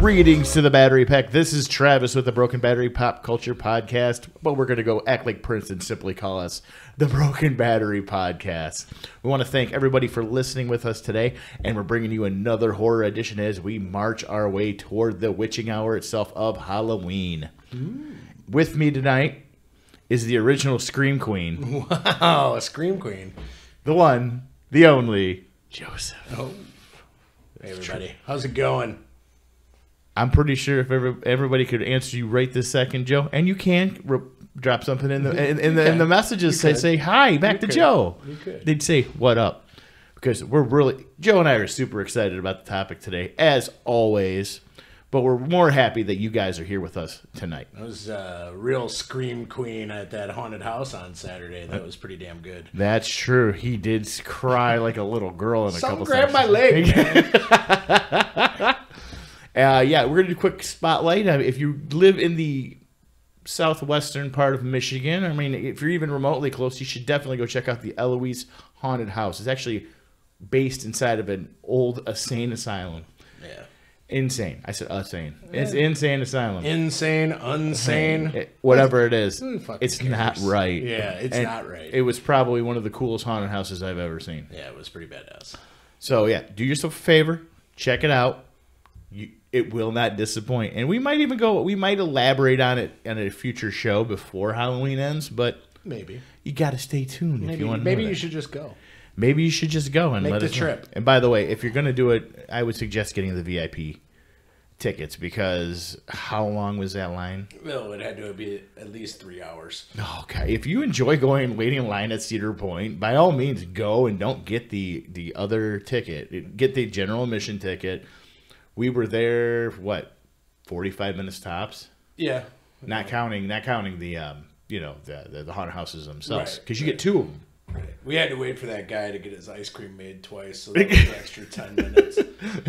Greetings to the Battery Pack. This is Travis with the Broken Battery Pop Culture Podcast. But we're going to go act like Prince and simply call us the Broken Battery Podcast. We want to thank everybody for listening with us today. And we're bringing you another horror edition as we march our way toward the witching hour itself of Halloween. With me tonight is the original Scream Queen. Wow, a Scream Queen. The one, the only, Joseph. Oh. Hey, everybody. How's it going? I'm pretty sure if everybody could answer you right this second, Joe, and you can drop something in the messages, say hi back to Joe. They'd say what up, because Joe and I are super excited about the topic today, as always. But we're more happy that you guys are here with us tonight. I was a real Scream Queen at that haunted house on Saturday. That was pretty damn good. That's true. He did cry like a little girl in a couple grab sections. my leg, man. Yeah, we're going to do a quick spotlight. If you live in the southwestern part of Michigan, I mean, if you're even remotely close, you should definitely go check out the Eloise Haunted House. It's actually based inside of an old insane asylum. Yeah. Insane. I said insane. It's insane asylum. Insane, unsane. Whatever it is. It's cares? not right. Yeah, it's not right. It was probably one of the coolest haunted houses I've ever seen. Yeah, it was pretty badass. So, yeah, do yourself a favor. Check it out. It will not disappoint. And we might elaborate on it on a future show before Halloween ends, but maybe you got to stay tuned if you want to know. Maybe you should just go. Maybe you should just go and make let the us trip. Know. And by the way, if you're going to do it, I would suggest getting the VIP tickets, because how long was that line? Well, it had to be at least 3 hours. Okay. If you enjoy going and waiting in line at Cedar Point, by all means go and don't get the other ticket. Get the general admission ticket. We were there, 45 minutes tops? Yeah. Not counting the the haunted houses themselves, because you get 2 of them. Right. We had to wait for that guy to get his ice cream made twice, so that was an extra 10 minutes.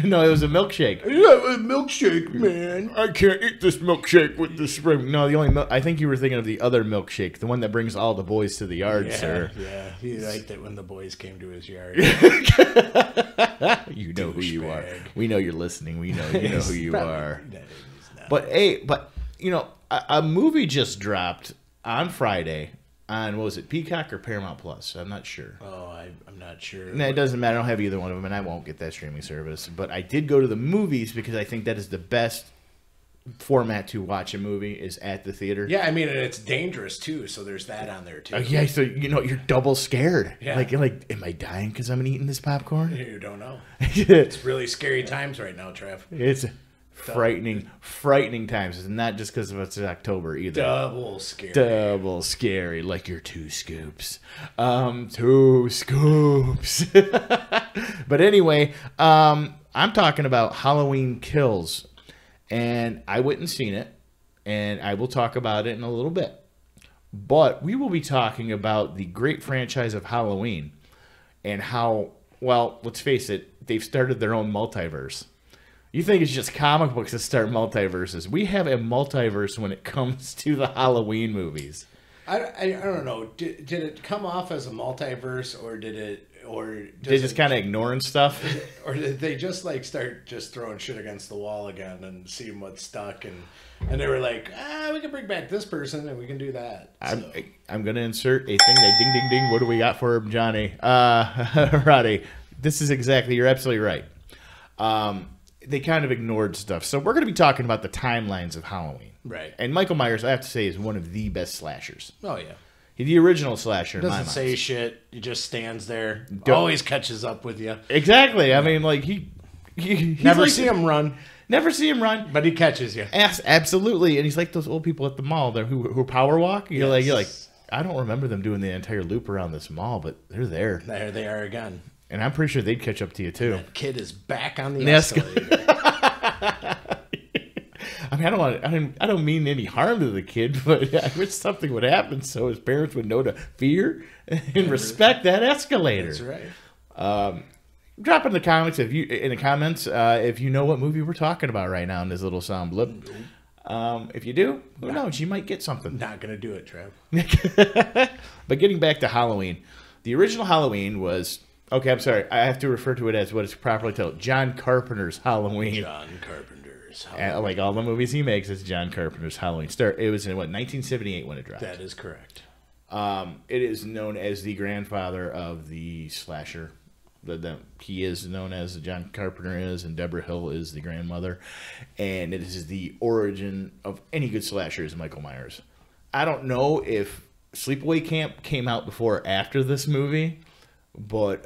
No, it was a milkshake. Yeah, a milkshake, man. I can't eat this milkshake with the spring. No, the only I think you were thinking of the other milkshake, the one that brings all the boys to the yard, sir. Yeah, he liked it when the boys came to his yard. You know who you are. We know you're listening. We know you know who you are. No, But a movie just dropped on Friday. On, what was it, Peacock or Paramount Plus? I'm not sure. Oh, I'm not sure. No, it doesn't matter. I don't have either one of them, and I won't get that streaming service. But I did go to the movies because I think that is the best format to watch a movie, is at the theater. Yeah, I mean, and it's dangerous, too, so there's that on there, too. Yeah, so, you're double scared. Yeah. Like, am I dying because I'm eating this popcorn? You don't know. It's really scary times right now, Trev. It's frightening times. It's not just because it's October either. Double scary, like your 2 scoops. 2 scoops. But anyway, I'm talking about Halloween Kills, and I went and seen it, and I will talk about it in a little bit. But we will be talking about the great franchise of Halloween and how, well, let's face it, they've started their own multiverse. You think it's just comic books that start multiverses. We have a multiverse when it comes to the Halloween movies. I don't know. Did it come off as a multiverse, or did it... They just kind of ignoring stuff? Or did they just start just throwing shit against the wall again and seeing what stuck? And they were like, we can bring back this person and we can do that. So. I'm going to insert a thing that ding, ding, ding. What do we got for him, Johnny? Roddy, this is exactly... You're absolutely right. They kind of ignored stuff. So we're going to be talking about the timelines of Halloween. Right. And Michael Myers, I have to say, is one of the best slashers. Oh, yeah. He's the original slasher in my mind. Doesn't say shit. He just stands there. Always catches up with you. Exactly. I mean, he's never see him run. Never see him run. But he catches you. Absolutely. And he's like those old people at the mall who power walk. You're like, I don't remember them doing the entire loop around this mall, but they're there. There they are again. And I'm pretty sure they'd catch up to you, too. That kid is back on the escalator. I mean, I don't mean any harm to the kid, but I wish something would happen so his parents would know to fear and respect that escalator. That's right. Drop in the comments if you know what movie we're talking about right now in this little sound blip. If you do, who knows? You might get something. Not gonna do it, Trev. But getting back to Halloween, the original Halloween was... Okay, I'm sorry. I have to refer to it as what it's properly titled. John Carpenter's Halloween. John Carpenter. Myers. Like all the movies he makes, it's John Carpenter's Halloween. It was in, 1978 when it dropped. That is correct. It is known as the grandfather of the slasher. He is known as John Carpenter is, and Deborah Hill is the grandmother. And it is the origin of any good slasher is Michael Myers. I don't know if Sleepaway Camp came out before or after this movie, but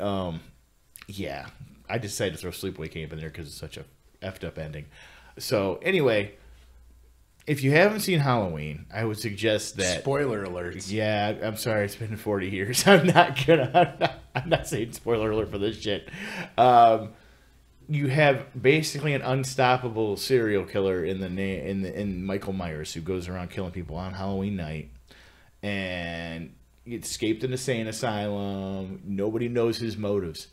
yeah, I decided to throw Sleepaway Camp in there because it's such a effed up ending. So anyway, if you haven't seen Halloween, I would suggest that. Spoiler alerts. Yeah, I'm sorry, it's been 40 years. I'm not saying spoiler alert for this shit. You have basically an unstoppable serial killer in Michael Myers, who goes around killing people on Halloween night, and he escaped an insane asylum. Nobody knows his motives.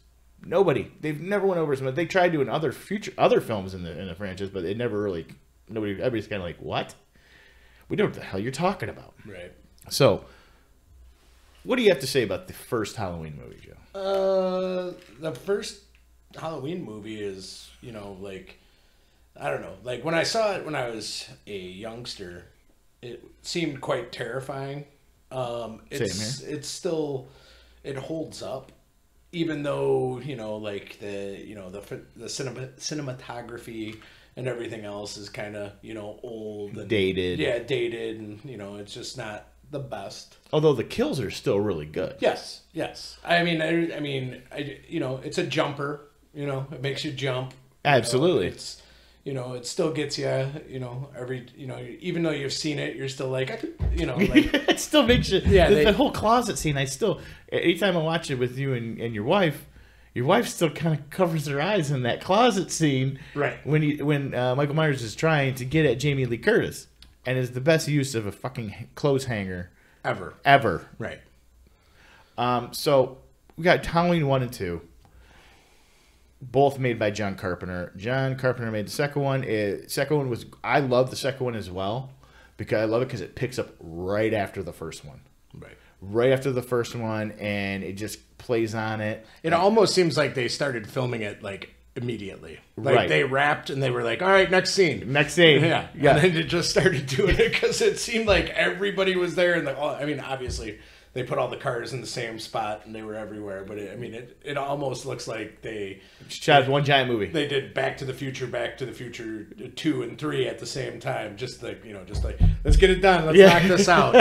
Nobody. They've never went over his motives. They tried to in other films in the franchise, but it never really. Everybody's kind of like, what? We know what the hell you're talking about. Right. So, what do you have to say about the first Halloween movie, Joe? The first Halloween movie is, like, I don't know. Like, when I saw it when I was a youngster, it seemed quite terrifying. Same here. It's still, it holds up. Even though, like, the cinematography and everything else is kind of, old and dated. Yeah, dated, and it's just not the best. Although the kills are still really good. Yes. I mean, it's a jumper. It makes you jump. Absolutely. It's, it still gets you. Every even though you've seen it, you're still like, like it still makes you. Yeah, the whole closet scene. Anytime I watch it with you and your wife. Your wife still kind of covers her eyes in that closet scene, right? When Michael Myers is trying to get at Jamie Lee Curtis, and is the best use of a fucking clothes hanger ever. Right. So we got Halloween 1 and 2, both made by John Carpenter. John Carpenter made the second one. I love the second one as well because I love it because it picks up right after the first one. Right after the first one, and it just plays on it. It almost seems like they started filming it like immediately. Like they wrapped and they were like, "All right, next scene." Yeah. And then it just started doing it because it seemed like everybody was there, and obviously they put all the cars in the same spot and they were everywhere. But it almost looks like they shot one giant movie. They did Back to the Future 2 and 3 at the same time. Just like let's get it done. Let's knock this out.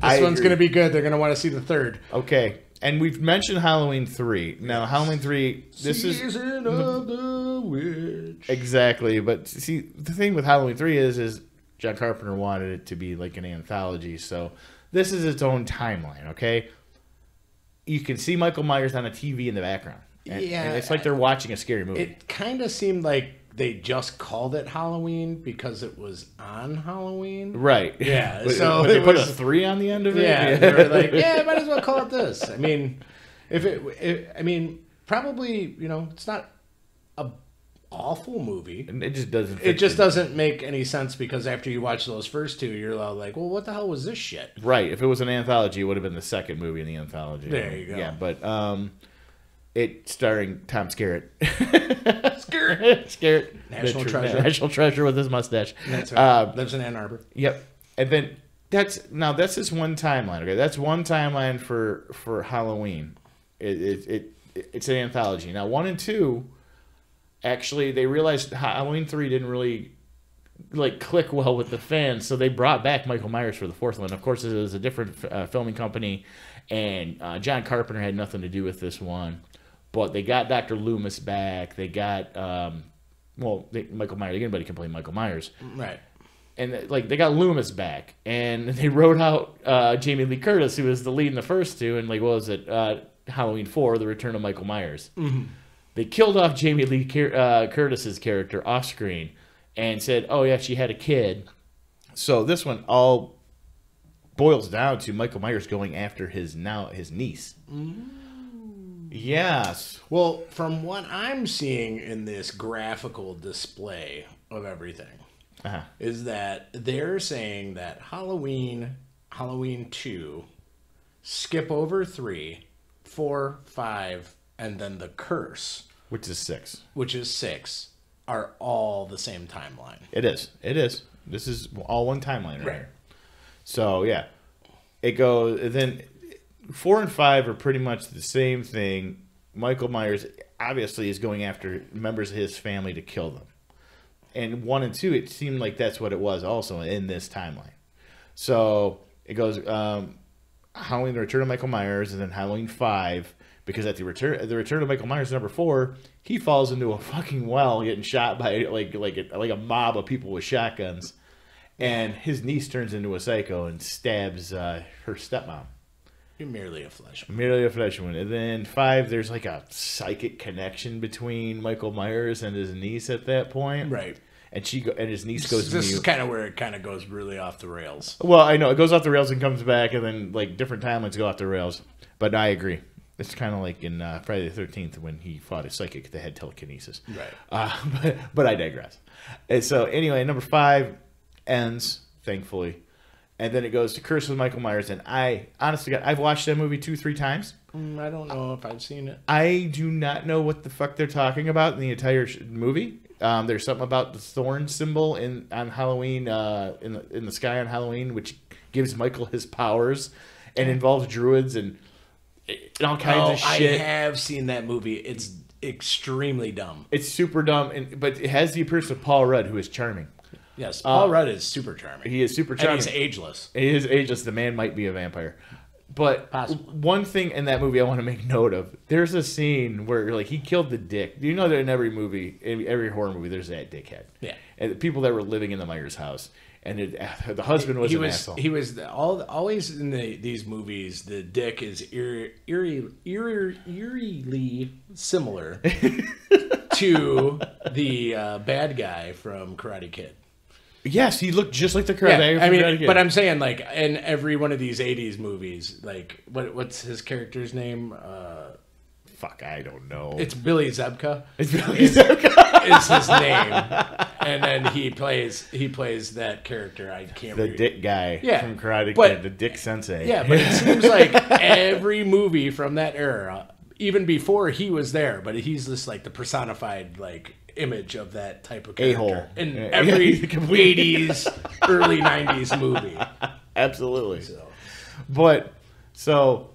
This one's going to be good. They're going to want to see the third. Okay. And we've mentioned Halloween 3. Now, Halloween 3, this Season of the Witch. Exactly. But see, the thing with Halloween 3 is John Carpenter wanted it to be like an anthology. So this is its own timeline, okay? You can see Michael Myers on a TV in the background. And it's like they're watching a scary movie. It kind of seemed like they just called it Halloween because it was on Halloween. Right. Yeah. So they put a 3 on the end of it? Yeah. They were like, might as well call it this. I mean, probably, it's not a awful movie. And it just doesn't. It just doesn't make any sense because after you watch those first 2, you're like, well, what the hell was this shit? Right. If it was an anthology, it would have been the second movie in the anthology. There you go. Yeah, but it starring Tom Skerritt. Skerritt. National treasure with his mustache. That's right. Lives in Ann Arbor. Yep. And then that's just one timeline. Okay, that's one timeline for Halloween. It's an anthology. Now 1 and 2. Actually, they realized Halloween 3 didn't really click well with the fans, so they brought back Michael Myers for the fourth one. Of course, it was a different filming company, and John Carpenter had nothing to do with this one. But they got Dr. Loomis back. They got Michael Myers. Anybody can play Michael Myers, right? And they got Loomis back, and they wrote out Jamie Lee Curtis, who was the lead in the first 2, and what was it? Halloween 4, The Return of Michael Myers. Mm-hmm. They killed off Jamie Lee Curtis's character off screen and said, "Oh yeah, she had a kid." So this one all boils down to Michael Myers going after his niece. Mm. Yes. Well, from what I'm seeing in this graphical display of everything, is that they're saying that Halloween 2, skip over 3, 4, 5, and then The Curse. Which is 6. are all the same timeline. It is. This is all one timeline right here. So, yeah. It goes... Then 4 and 5 are pretty much the same thing. Michael Myers obviously is going after members of his family to kill them. And 1 and 2, it seemed like that's what it was also in this timeline. So it goes Halloween, the Return of Michael Myers, and then Halloween 5, because at the return of Michael Myers number 4, he falls into a fucking well getting shot by like a mob of people with shotguns. And his niece turns into a psycho and stabs her stepmom. You're merely a flesh wound. Merely a flesh wound. And then 5, there's like a psychic connection between Michael Myers and his niece at that point. Right. And his niece goes This is kind of where it kind of goes really off the rails. Well, I know. It goes off the rails and comes back, and then like different timelines go off the rails. But I agree. It's kind of like in Friday the 13th when he fought a psychic that had telekinesis. Right. But I digress. And so anyway, number 5 ends, thankfully. And then it goes to Curse with Michael Myers. And honestly, I've watched that movie 2-3 times. I don't know if I've seen it. I do not know what the fuck they're talking about in the entire movie. There's something about the thorn symbol on Halloween, in the sky on Halloween, which gives Michael his powers and involves druids and all kinds of shit. I have seen that movie. It's extremely dumb. It's super dumb, but it has the appearance of Paul Rudd, who is charming. Yes, Paul Rudd is super charming. He is super charming. And he's ageless. He is ageless. The man might be a vampire. But one thing in that movie I want to make note of, there's a scene where like he killed the dick. You know that in every movie, in every horror movie, there's that dickhead. Yeah. And the people that were living in the Myers house. And the husband was an asshole. He was always in these movies, the dick is eerily similar to the bad guy from Karate Kid. Yes, he looked just like the Karate guy from Karate Kid. But I'm saying, like, in every one of these 80s movies, like, what's his character's name? Fuck, I don't know. It's Billy Zebka. It's Billy Zebka. Is his name. And then he plays that character. I can't remember. The dick guy from Karate Kid, the dick sensei. Yeah, but it seems like every movie from that era, even before he was there, but he's just like the personified, like, image of that type of character a-hole in every 80s, early 90s movie. Absolutely. So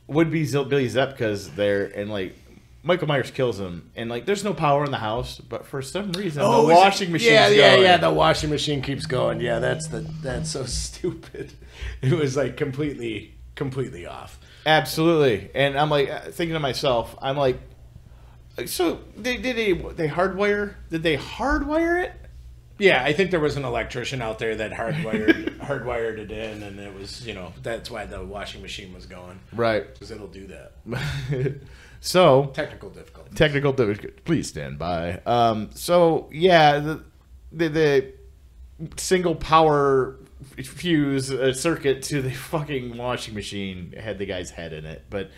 would be Billy Zepka's there, and like Michael Myers kills him, and like there's no power in the house, but for some reason the washing machine. Yeah. The washing machine keeps going. Yeah, that's so stupid. It was like completely off. Absolutely, and I'm like thinking to myself, I'm like. So did they hardwire? Did they hardwire it? Yeah, I think there was an electrician out there that hardwired it in, and it was that's why the washing machine was going. Right, because it'll do that. So technical difficulty. Please stand by. So yeah, the single power fuse circuit to the fucking washing machine had the guy's head in it, but.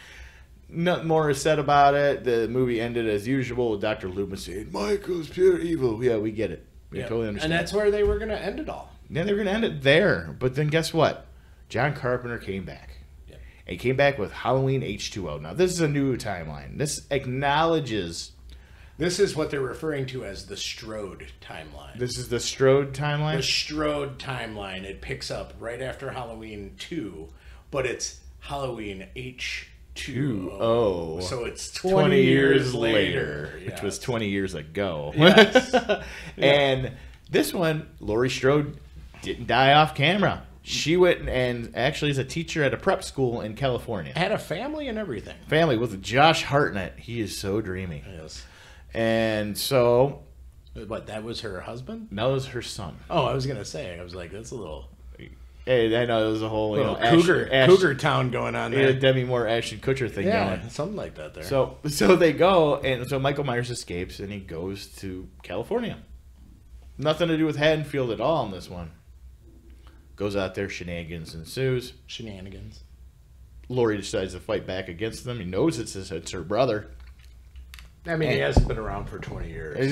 Nothing more is said about it. The movie ended as usual with Dr. Loomis saying, Michael's pure evil. Yeah, we get it. We totally understand. And that's where they were going to end it all. Yeah, they were going to end it there. But then guess what? John Carpenter came back. Yeah. And he came back with Halloween H2O. Now, this is a new timeline. This acknowledges... This is what they're referring to as the Strode timeline. This is the Strode timeline? The Strode timeline. It picks up right after Halloween 2, but it's Halloween H2O. So it's 20 years later. Which was 20 years ago. Yes. And this one, Laurie Strode didn't die off camera. She went and actually is a teacher at a prep school in California. Had a family and everything. Family with Josh Hartnett. He is so dreamy. Yes. And so... What, that was her husband? That was her son. Oh, I was going to say. I was like, that's a little... Hey, I know there was a whole cougar town going on there. Yeah, Demi Moore, Ashton Kutcher thing going. Something like that there. So they go, and so Michael Myers escapes, and he goes to California. Nothing to do with Haddonfield at all in this one. Goes out there, shenanigans ensues. Shenanigans. Laurie decides to fight back against them. He knows it's her brother. I mean, he hasn't been around for 20 years.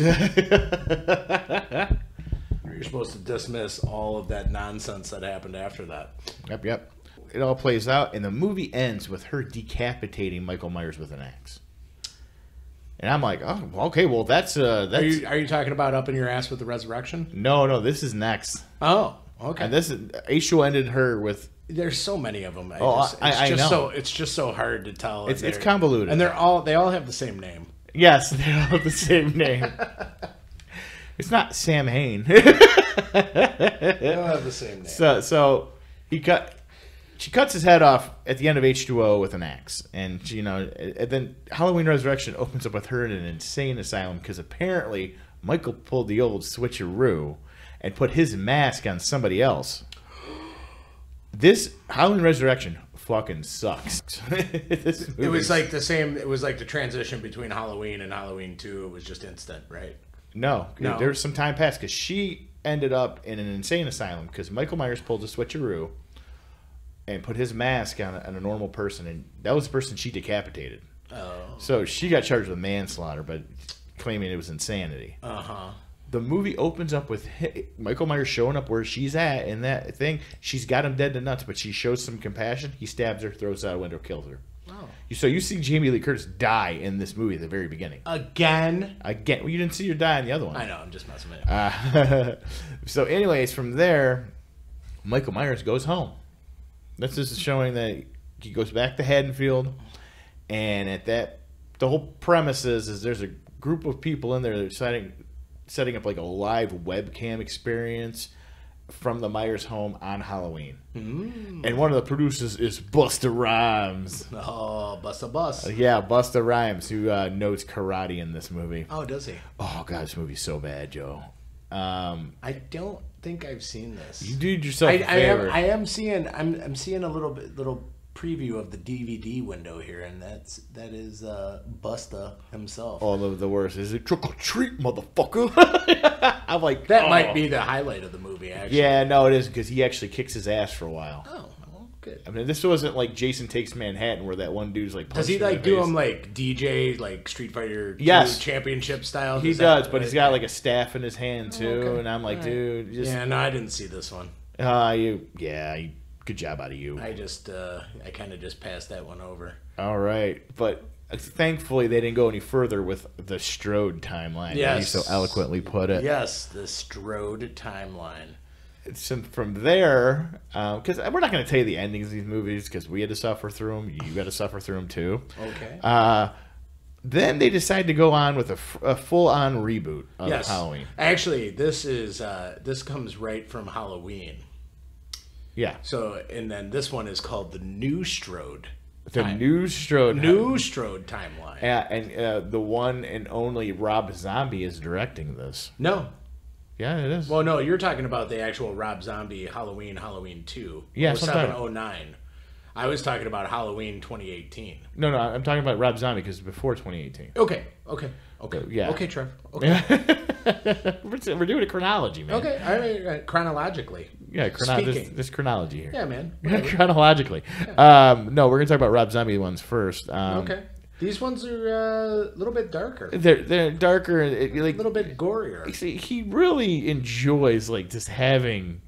You're supposed to dismiss all of that nonsense that happened after that. Yep. It all plays out, and the movie ends with her decapitating Michael Myers with an axe. And I'm like, oh, okay, well, that's... Are you talking about Up in Your Ass with the Resurrection? No, this is next. Oh, okay. And this is... H2O ended her with... There's so many of them. I know. It's just so hard to tell. It's convoluted. And they all have the same name. Yes, they all have the same name. It's not Sam Hain. They all have the same name. So she cuts his head off at the end of H2O with an axe, and and then Halloween Resurrection opens up with her in an insane asylum because apparently Michael pulled the old switcheroo and put his mask on somebody else. This Halloween Resurrection fucking sucks. It was like the same. It was like the transition between Halloween and Halloween 2. It was just instant, right? No. There was some time passed because she ended up in an insane asylum because Michael Myers pulled a switcheroo and put his mask on a normal person, and that was the person she decapitated. Oh. So she got charged with manslaughter, but claiming it was insanity. Uh-huh. The movie opens up with Michael Myers showing up where she's at in that thing. She's got him dead to nuts, but she shows some compassion. He stabs her, throws out a window, kills her. Oh. So you see Jamie Lee Curtis die in this movie at the very beginning. Again? Well, you didn't see her die in the other one. I know. I'm just messing with you. So anyways, from there, Michael Myers goes home. This is showing that he goes back to Haddonfield, and at that, the whole premise is there's a group of people in there that are setting up like a live webcam experience from the Myers home on Halloween. And one of the producers is Busta Rhymes. Oh, Busta Bus. Yeah, Busta Rhymes, who knows karate in this movie. Oh, does he? Oh, God, this movie's so bad, Joe. I don't think I've seen this. You did yourself a favor. I'm seeing a little preview of the DVD window here, and that is Busta himself. Oh, the worst is it trick or treat, motherfucker. I'm like, that might be the highlight of the movie. Actually, yeah, no, it is because he actually kicks his ass for a while. Oh, well, good. I mean, this wasn't like Jason Takes Manhattan, where that one dude's like. Does he like do him like DJ, like Street Fighter 2 championship style? He does, but he's got like a staff in his hand too, okay. And I'm like, dude, yeah, no, I didn't see this one. Good job out of you. I kind of just passed that one over. All right, but thankfully they didn't go any further with the Strode timeline. Yes, you so eloquently put it. Yes, the Strode timeline. So from there, because we're not going to tell you the endings of these movies because we had to suffer through them. You got to suffer through them too. Okay. Then they decided to go on with a full-on reboot of Halloween. Actually, this comes right from Halloween. Yeah. So, and then this one is called the New Strode. New Strode timeline. Yeah, and the one and only Rob Zombie is directing this. No. Yeah, it is. Well, no, you're talking about the actual Rob Zombie Halloween 2. Yeah, 0709. I was talking about Halloween 2018. No, I'm talking about Rob Zombie because it's before 2018. Okay. Yeah. Okay, Trev. Okay. We're doing a chronology, man. Okay, all right. Chronologically. Yeah, there's chronology here. Yeah, man. Chronologically. Yeah. No, we're going to talk about Rob Zombie ones first. Okay. These ones are a little bit darker. They're darker. A little bit gorier. See, he really enjoys like just having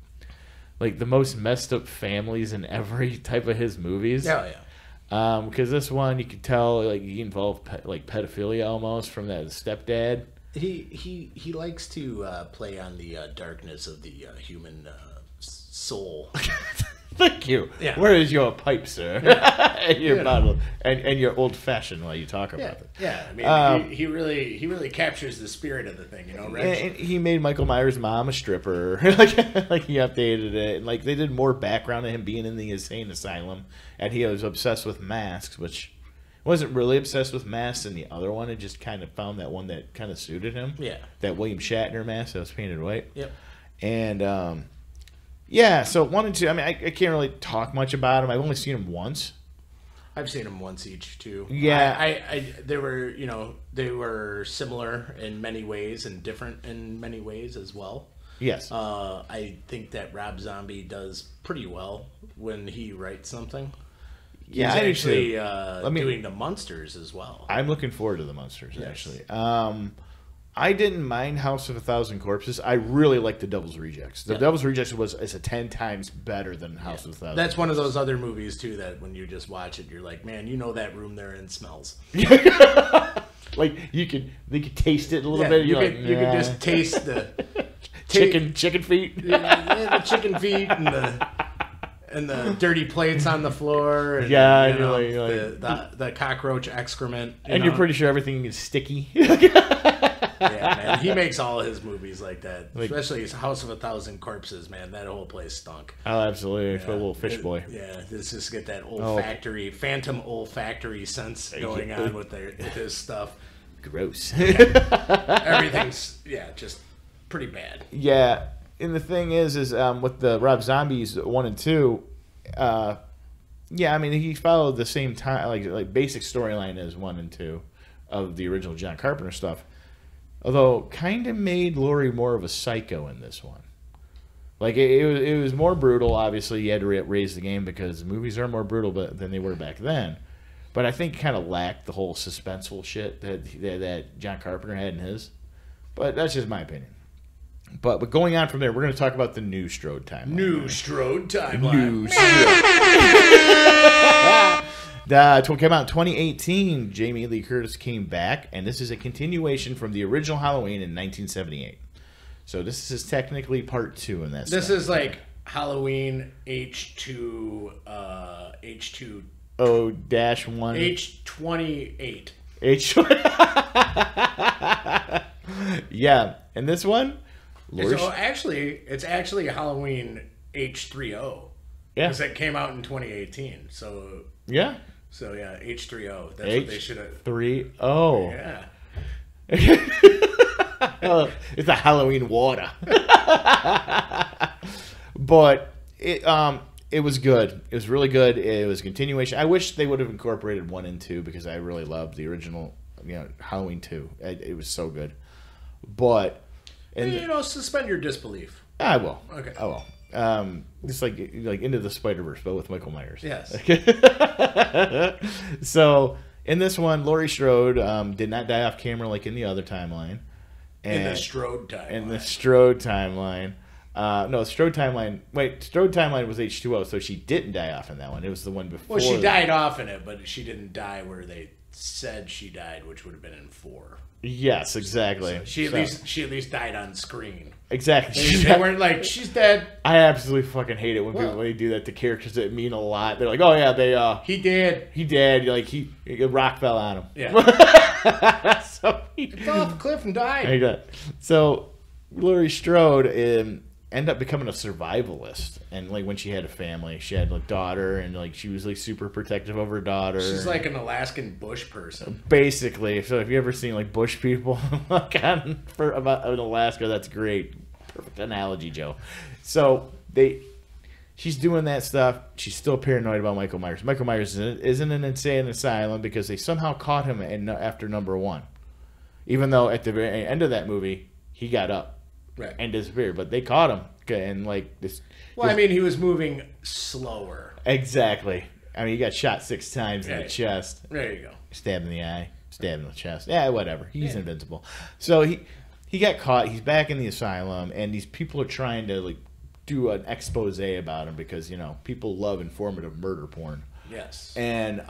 like the most messed up families in every type of his movies. Oh, yeah. Because this one you could tell like he involved pedophilia almost from that stepdad. He likes to play on the darkness of the human soul. Thank you. Yeah. Where is your pipe, sir? Yeah. And your bottle and your old fashioned while you talk about it. Yeah, I mean, he really captures the spirit of the thing, you know, right? And he made Michael Myers' mom a stripper. like he updated it, and like they did more background of him being in the insane asylum, and he was obsessed with masks, which wasn't really obsessed with masks in the other one. It just kind of found that one that kind of suited him. Yeah. That William Shatner mask that was painted white. Yep. And yeah, so wanted to. I mean, I can't really talk much about him. I've only seen him once. I've seen them once each too. Yeah, they were similar in many ways and different in many ways as well. Yes. I think that Rob Zombie does pretty well when he writes something. Yeah, he's actually doing the Munsters as well. I'm looking forward to the Munsters actually. I didn't mind House of a Thousand Corpses. I really like The Devil's Rejects. The Devil's Rejects is a 10 times better than House of a Thousand. That's one of those other movies too that when you just watch it, you're like, man, you know that room they're in smells. Like they could taste it a little bit. You could just taste the chicken feet. The chicken feet and the dirty plates on the floor. And, the cockroach excrement. You're pretty sure everything is sticky. Yeah, man. He makes all his movies like that. Especially his House of a Thousand Corpses, man. That whole place stunk. Oh, absolutely. For a little fish boy. Yeah, let's just get that phantom olfactory sense going on with his stuff. Gross. Everything's, just pretty bad. Yeah. And the thing is with the Rob Zombies 1 and 2, I mean, he followed the same time, like basic storyline as 1 and 2 of the original John Carpenter stuff. Although, kind of made Laurie more of a psycho in this one. Like, it was more brutal. Obviously, you had to raise the game because movies are more brutal than they were back then. But I think it kind of lacked the whole suspenseful shit that John Carpenter had in his. But that's just my opinion. But going on from there, we're going to talk about the new Strode timeline. New Strode timeline. Came out in 2018. Jamie Lee Curtis came back, and this is a continuation from the original Halloween in 1978. So this is technically part 2 in that. This is like Halloween H2 O-1 H28. Yeah, and this one. It's actually Halloween H30. Yeah, because it came out in 2018. So yeah. So yeah, H30. That's what they should have. 30. Yeah. It's a Halloween water. But it was good. It was really good. It was a continuation. I wish they would have incorporated 1 and 2 because I really loved the original, Halloween 2. It was so good. But suspend your disbelief. I will. Okay. I will. Just like Into the Spider-Verse, but with Michael Myers. Yes. So in this one, Laurie Strode did not die off camera like in the other timeline. In the Strode timeline. No, Strode timeline. Wait, Strode timeline was H2O, so she didn't die off in that one. It was the one before. Well, she died off in it, but she didn't die where they said she died, which would have been in 4. Yes, exactly. So she at least died on screen. Exactly. They weren't like, she's dead. I absolutely fucking hate it when they do that to characters that mean a lot. They're like, oh yeah, he did. Like he rock fell on him. Yeah. So he fell off a cliff and died. So Laurie Strode ended up becoming a survivalist, and when she had a family, she had a daughter, and she was super protective of her daughter. She's like an Alaskan bush person, basically. So if you ever seen bush people about in Alaska, that's great. Perfect analogy, Joe. So she's doing that stuff. She's still paranoid about Michael Myers. Michael Myers is in an insane asylum because they somehow caught him after number 1, even though at the very end of that movie he got up. Right. And disappeared, but they caught him, and this. Well, I mean, he was moving slower. Exactly. I mean, he got shot 6 times in the chest. There you go. Stabbed in the eye, stabbed in the chest. Yeah, whatever. He's invincible. So he got caught. He's back in the asylum, and these people are trying to do an expose about him because people love informative murder porn. Yes. And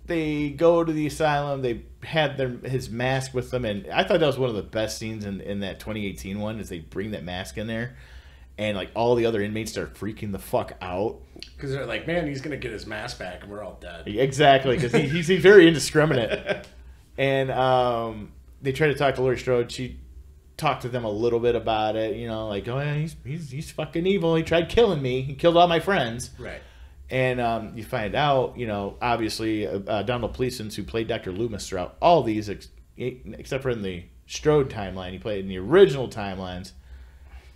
they go to the asylum. They had his mask with them, and I thought that was one of the best scenes in that 2018 one. Is they bring that mask in there, and all the other inmates start freaking the fuck out because they're like, "Man, he's gonna get his mask back, and we're all dead." Exactly, because he's very indiscriminate, and they try to talk to Laurie Strode. She talked to them a little bit about it, oh yeah, he's fucking evil. He tried killing me. He killed all my friends. Right. And you find out, obviously, Donald Pleasence, who played Dr. Loomis throughout all these, except for in the Strode timeline, he played in the original timelines,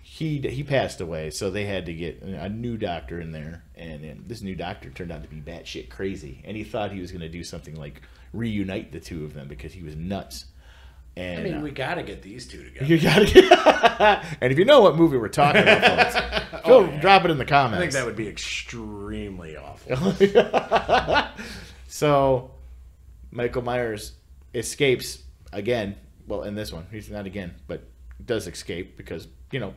he passed away, so they had to get a new doctor in there, and this new doctor turned out to be batshit crazy, and he thought he was going to do something like reunite the two of them because he was nuts. And, I mean, we got to get these two together. You got to, and if you know what movie we're talking about, folks, drop it in the comments. I think that would be extremely awful. So, Michael Myers escapes again. Well, in this one, he's not again, but does escape because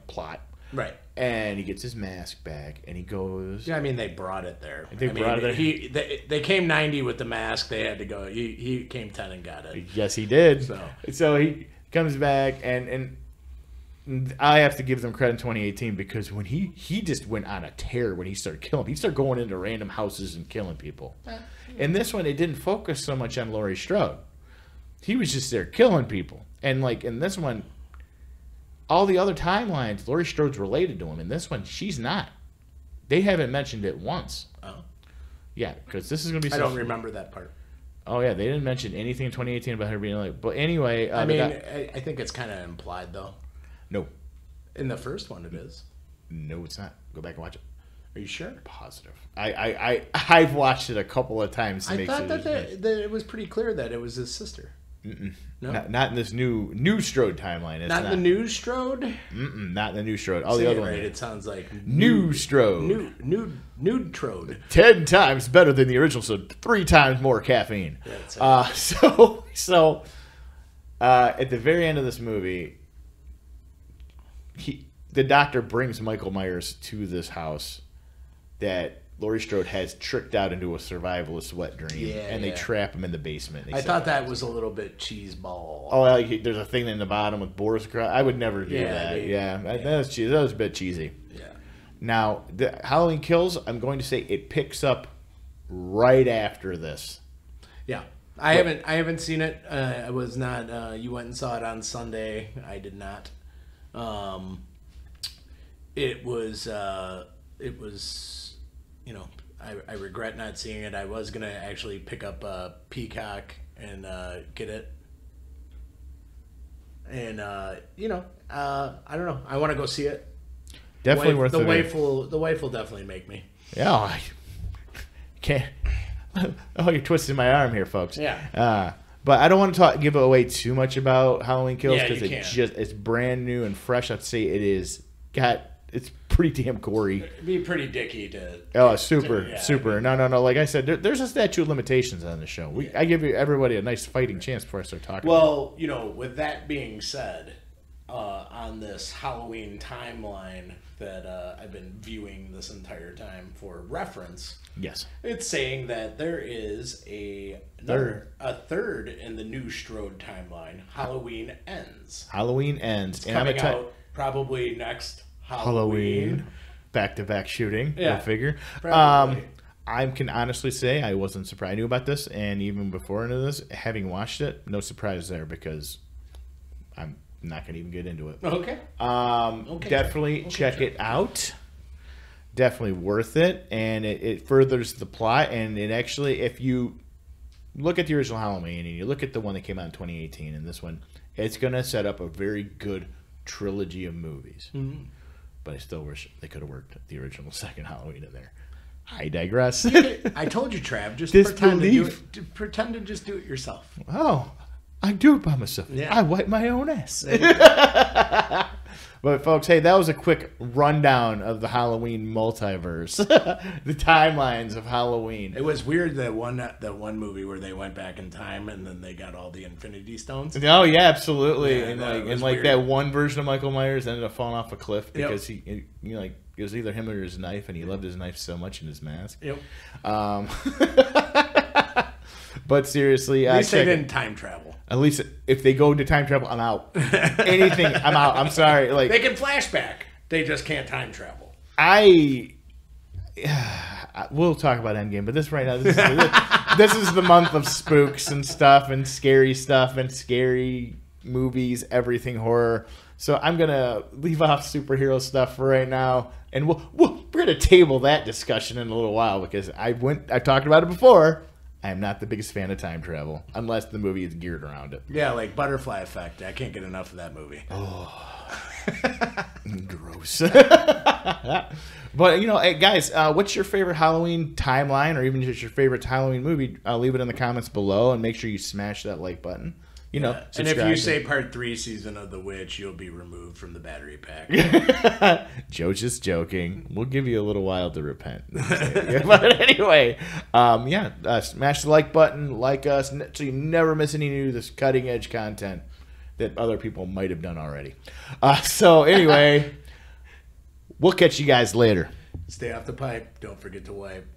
plot. Right. And he gets his mask back, and he goes. Yeah, I mean, they brought it there. They brought it there. They came 90 with the mask. They had to go. He came 10 and got it. Yes, he did. So he comes back, and I have to give them credit in 2018 because when he just went on a tear when he started killing. He started going into random houses and killing people. In this one, it didn't focus so much on Laurie Strode. He was just there killing people, and like in this one. All the other timelines, Laurie Strode's related to him. In this one, she's not. They haven't mentioned it once. Oh. Yeah, because this is going to be... I don't remember that part. Oh, yeah. They didn't mention anything in 2018 about her being like... But anyway... I think it's kind of implied, though. No. In the first one, it is. No, it's not. Go back and watch it. Are you sure? Positive. I've watched it a couple of times. I thought that it was pretty clear that it was his sister. No, not in this new Strode timeline. It's not the new Strode. Not in the new Strode. All the other ones. It sounds like new Strode. Nude Trode. 10 times better than the original, so 3 times more caffeine. So at the very end of this movie, the doctor brings Michael Myers to this house that Laurie Strode has tricked out into a survivalist wet dream, and they trap him in the basement. I thought that was a little bit cheeseball. Oh, like there's a thing in the bottom with Boris. I would never do that. That was cheesy. That was a bit cheesy. Yeah. Now, the Halloween Kills, I'm going to say it picks up right after this. Yeah. I haven't seen it. I was not. You went and saw it on Sunday. I did not. It was. You know, I regret not seeing it. I was gonna actually pick up Peacock and get it, and you know, I don't know. I want to go see it. Definitely worth the wife will. The wife will definitely make me. Yeah, I can't. Oh, you're twisting my arm here, folks. Yeah. But I don't want to give away too much about Halloween Kills because can't. it's brand new and fresh. I'd say it's pretty damn gory. It'd be pretty dicky to... Oh, super. No. Like I said, there's a statute of limitations on the show. I give everybody a nice fighting chance before I start talking. Well, you know, with that being said, on this Halloween timeline that I've been viewing this entire time for reference... Yes. It's saying that there is a third in the new Strode timeline. Halloween Ends. It's and coming out probably next... Halloween. Back-to-back shooting. Yeah. Go figure. Probably. I can honestly say I wasn't surprised. I knew about this, and even before into this, having watched it, no surprise there because I'm not going to even get into it. Okay. Definitely check it out. Definitely worth it, and it furthers the plot. And it actually, if you look at the original Halloween and you look at the one that came out in 2018 and this one, it's going to set up a very good trilogy of movies. Mm-hmm. But I still wish they could have worked the original second Halloween in there. I digress. I told you, Trav, just pretend to just do it yourself. Oh, I do it by myself. Yeah. I wipe my own ass. But folks, hey, that was a quick rundown of the Halloween multiverse, the timelines of Halloween. It was weird that one movie where they went back in time and then they got all the Infinity Stones. Oh yeah, absolutely. Yeah, and like that one version of Michael Myers ended up falling off a cliff because it was either him or his knife, and he loved his knife so much in his mask. Yep. But seriously, at least they didn't time travel. At least if they go into time travel, I'm out. Anything, I'm out. I'm sorry. Like they can flashback, they just can't time travel. We'll talk about Endgame, but this right now, this is the month of spooks and stuff and scary movies, everything horror. So I'm gonna leave off superhero stuff for right now, and we're gonna table that discussion in a little while because I've talked about it before. I am not the biggest fan of time travel unless the movie is geared around it. Yeah, like Butterfly Effect. I can't get enough of that movie. Oh, gross. But, hey, guys, what's your favorite Halloween timeline or even just your favorite Halloween movie? Leave it in the comments below and make sure you smash that like button. And if you say part 3 season of The Witch, you'll be removed from the battery pack. Joe's just joking. We'll give you a little while to repent. But anyway, smash the like button, like us, so you never miss any new this cutting edge content that other people might have done already. So anyway, We'll catch you guys later. Stay off the pipe. Don't forget to wipe.